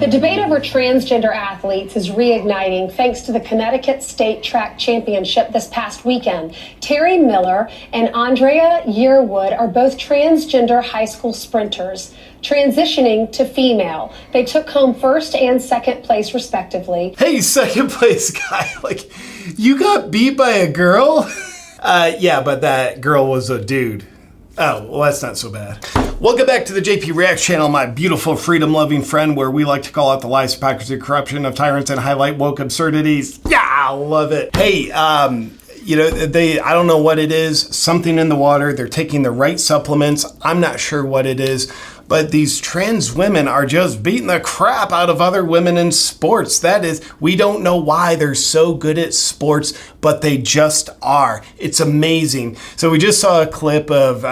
The debate over transgender athletes is reigniting thanks to the Connecticut State Track Championship this past weekend. Terry Miller and Andrea Yearwood are both transgender high school sprinters, transitioning to female. They took home first and second place, respectively. Hey, second place guy, like, you got beat by a girl? Yeah, but that girl was a dude. Oh, well, that's not so bad. Welcome back to the JP Reacts channel, my beautiful freedom-loving friend, where we like to call out the lies, hypocrisy, corruption of tyrants and highlight woke absurdities. Yeah, I love it. Hey, you know, I don't know what it is, something in the water. They're taking the right supplements. I'm not sure what it is. But these trans women are just beating the crap out of other women in sports. That is, we don't know why they're so good at sports, but they just are. It's amazing. So we just saw a clip of,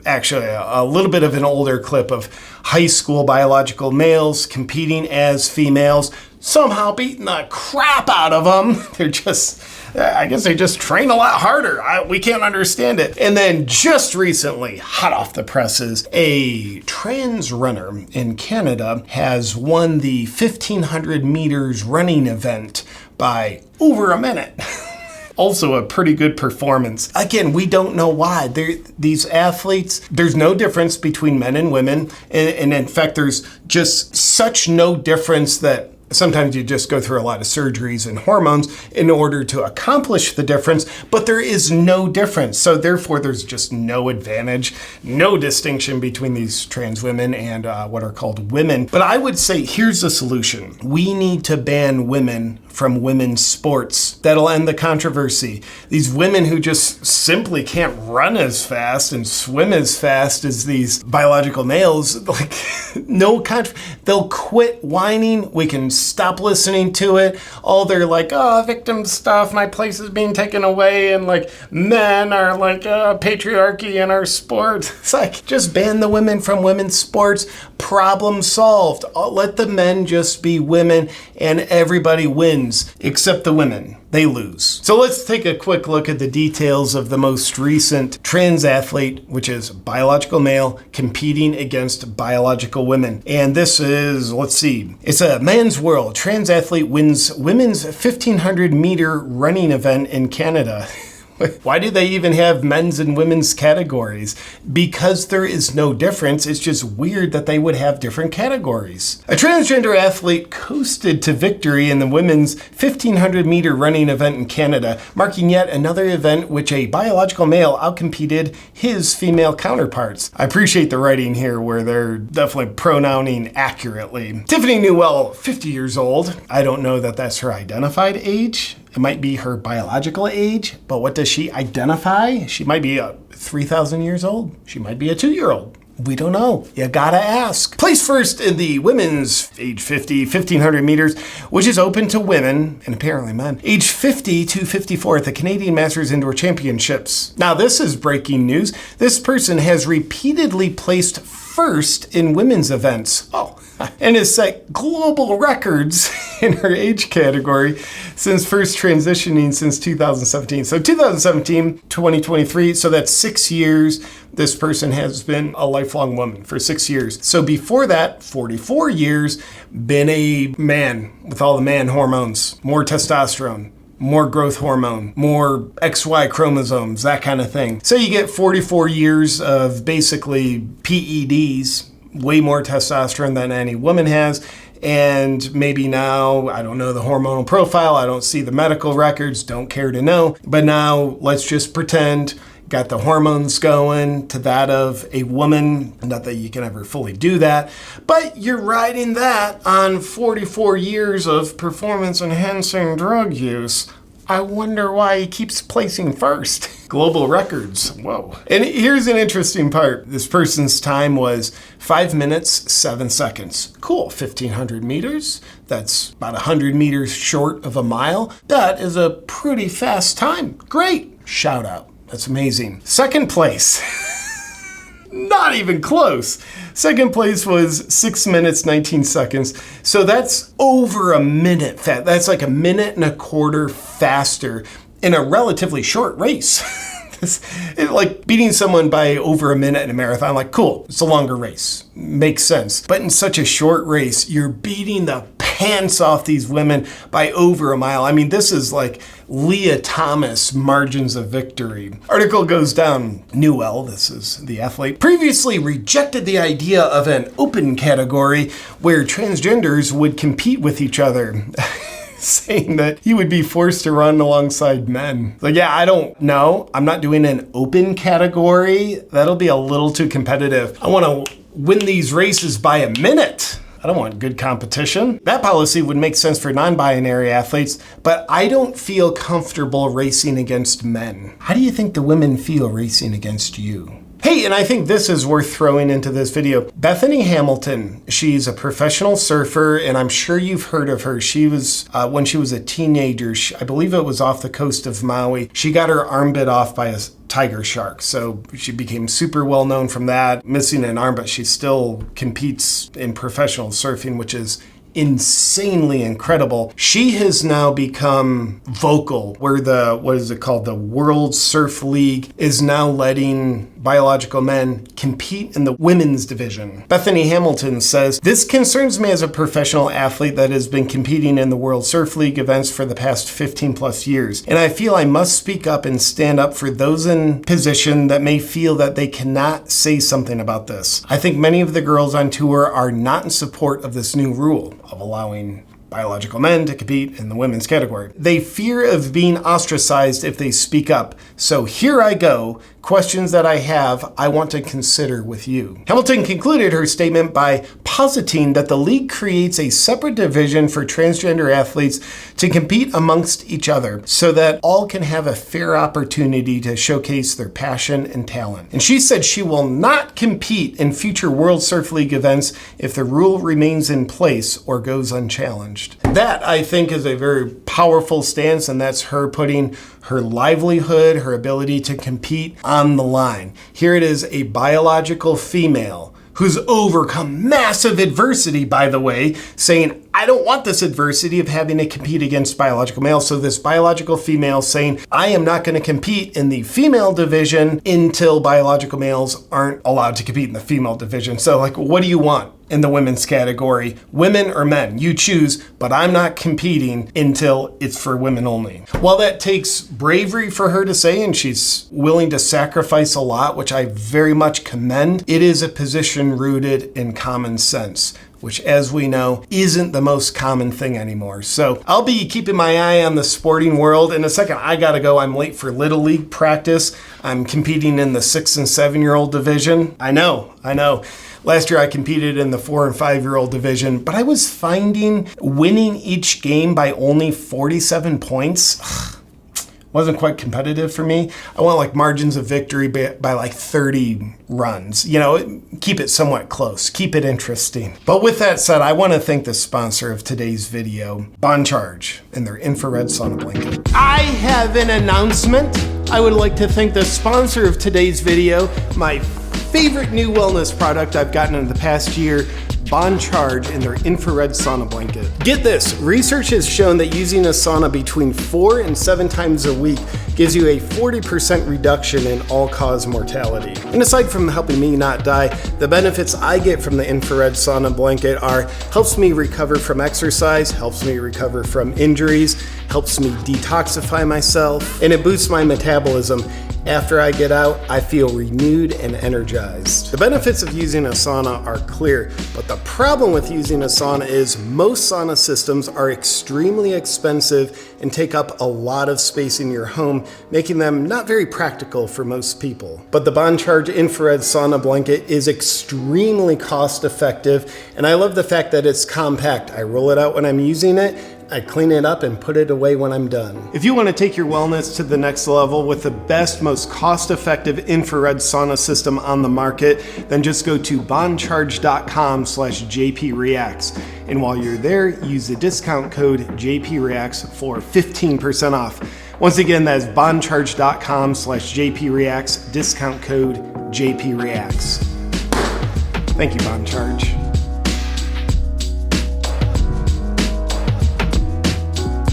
actually a little bit of an older clip of high school biological males competing as females, somehow beating the crap out of them. They're just, I guess they just train a lot harder. We can't understand it. And then just recently, hot off the presses, a trans runner in Canada has won the 1,500 meters running event by over a minute. Also a pretty good performance. Again, we don't know why. These athletes, there's no difference between men and women. And in fact, there's just such no difference that sometimes you just go through a lot of surgeries and hormones in order to accomplish the difference, but there is no difference. So therefore, there's just no advantage, no distinction between these trans women and what are called women. But I would say here's the solution. We need to ban women from women's sports. That'll end the controversy. These women who just simply can't run as fast and swim as fast as these biological males, like, they'll quit whining. We can stop listening to it. All their like, oh, victim stuff, my place is being taken away, and like men are like patriarchy in our sport. It's like, just ban the women from women's sports. Problem solved. Let the men just be women and everybody wins, except the women. They lose. So let's take a quick look at the details of the most recent trans athlete, which is biological male competing against biological women. And this is, let's see, it's a man's world. Trans athlete wins women's 1,500 meter running event in Canada. Why do they even have men's and women's categories? Because there is no difference. It's just weird that they would have different categories. A transgender athlete coasted to victory in the women's 1,500 meter running event in Canada, marking yet another event which a biological male outcompeted his female counterparts. I appreciate the writing here where they're definitely pronouncing accurately. Tiffany Newell, 50 years old. I don't know that that's her identified age. It might be her biological age, but what does she identify? She might be 3,000 years old. She might be a 2-year-old. We don't know. You gotta ask. Placed first in the women's age 50, 1,500 meters, which is open to women, and apparently men, age 50 to 54 at the Canadian Masters Indoor Championships. Now this is breaking news. This person has repeatedly placed first in women's events. Oh, and has set global records in her age category since first transitioning since 2017. So 2017, 2023, so that's 6 years. This person has been a lifelong woman for 6 years. So before that, 44 years, been a man with all the man hormones, more testosterone, more growth hormone, more XY chromosomes, that kind of thing. So you get 44 years of basically PEDs, way more testosterone than any woman has. And maybe now, I don't know the hormonal profile, I don't see the medical records, don't care to know. But now let's just pretend got the hormones going to that of a woman. Not that you can ever fully do that, but you're riding that on 44 years of performance enhancing drug use. I wonder why he keeps placing first. Global records, whoa. And here's an interesting part. This person's time was 5 minutes, 7 seconds. Cool, 1,500 meters. That's about 100 meters short of a mile. That is a pretty fast time. Great, shout out. That's amazing. Second place. Not even close. Second place was 6 minutes, 19 seconds. So that's over a minute fast. That's like a minute and a quarter faster in a relatively short race. Like beating someone by over a minute in a marathon, like cool, it's a longer race. Makes sense. But in such a short race, you're beating the pants off these women by over a mile. I mean, this is like Leah Thomas margins of victory. Article goes down. Newell, this is the athlete, previously rejected the idea of an open category where transgenders would compete with each other. Saying that he would be forced to run alongside men. Like, yeah, I don't know. I'm not doing an open category. That'll be a little too competitive. I want to win these races by a minute. I don't want good competition. That policy would make sense for non-binary athletes, but I don't feel comfortable racing against men. How do you think the women feel racing against you? Hey, and I think this is worth throwing into this video. Bethany Hamilton, she's a professional surfer, and I'm sure you've heard of her. She was, when she was a teenager, I believe it was off the coast of Maui, she got her arm bit off by a tiger shark. So she became super well known from that, missing an arm, but she still competes in professional surfing, which is insanely incredible. She has now become vocal where the, what is it called? The World Surf League is now letting biological men compete in the women's division. Bethany Hamilton says, "This concerns me as a professional athlete that has been competing in the World Surf League events for the past 15 plus years. And I feel I must speak up and stand up for those in position that may feel that they cannot say something about this. I think many of the girls on tour are not in support of this new rule of allowing biological men to compete in the women's category. They fear of being ostracized if they speak up. So here I go. Questions that I have, I want to consider with you." Hamilton concluded her statement by positing that the league creates a separate division for transgender athletes to compete amongst each other so that all can have a fair opportunity to showcase their passion and talent. And she said she will not compete in future World Surf League events if the rule remains in place or goes unchallenged. That, I think, is a very powerful stance, and that's her putting her livelihood, her ability to compete on the line. Here it is, a biological female who's overcome massive adversity, by the way, saying, I don't want this adversity of having to compete against biological males. So this biological female saying, I am not going to compete in the female division until biological males aren't allowed to compete in the female division. So like, what do you want in the women's category? Women or men? You choose, but I'm not competing until it's for women only. While that takes bravery for her to say, and she's willing to sacrifice a lot, which I very much commend, it is a position rooted in common sense, which, as we know, isn't the most common thing anymore. So I'll be keeping my eye on the sporting world. In a second, I gotta go. I'm late for Little League practice. I'm competing in the 6 and 7-year-old division. I know. Last year I competed in the 4 and 5-year-old division, but I was finding winning each game by only 47 points wasn't quite competitive for me. I want like margins of victory by like 30 runs. You know, keep it somewhat close, keep it interesting. But with that said, I want to thank the sponsor of today's video, Boncharge, and their infrared sauna blanket. I have an announcement. I would like to thank the sponsor of today's video, my favorite new wellness product I've gotten in the past year, Boncharge and their infrared sauna blanket. Get this, research has shown that using a sauna between 4 and 7 times a week gives you a 40% reduction in all-cause mortality. And aside from helping me not die, the benefits I get from the infrared sauna blanket are helps me recover from exercise, helps me recover from injuries, helps me detoxify myself, and it boosts my metabolism. After I get out, I feel renewed and energized. The benefits of using a sauna are clear, but the problem with using a sauna is most sauna systems are extremely expensive and take up a lot of space in your home, making them not very practical for most people. But the Boncharge infrared sauna blanket is extremely cost effective, and I love the fact that it's compact. I roll it out when I'm using it, I clean it up and put it away when I'm done. If you want to take your wellness to the next level with the best, most cost-effective infrared sauna system on the market, then just go to boncharge.com/JPReacts. And while you're there, use the discount code JPReacts for 15% off. Once again, that is boncharge.com/JPReacts, discount code JPReacts. Thank you, Boncharge.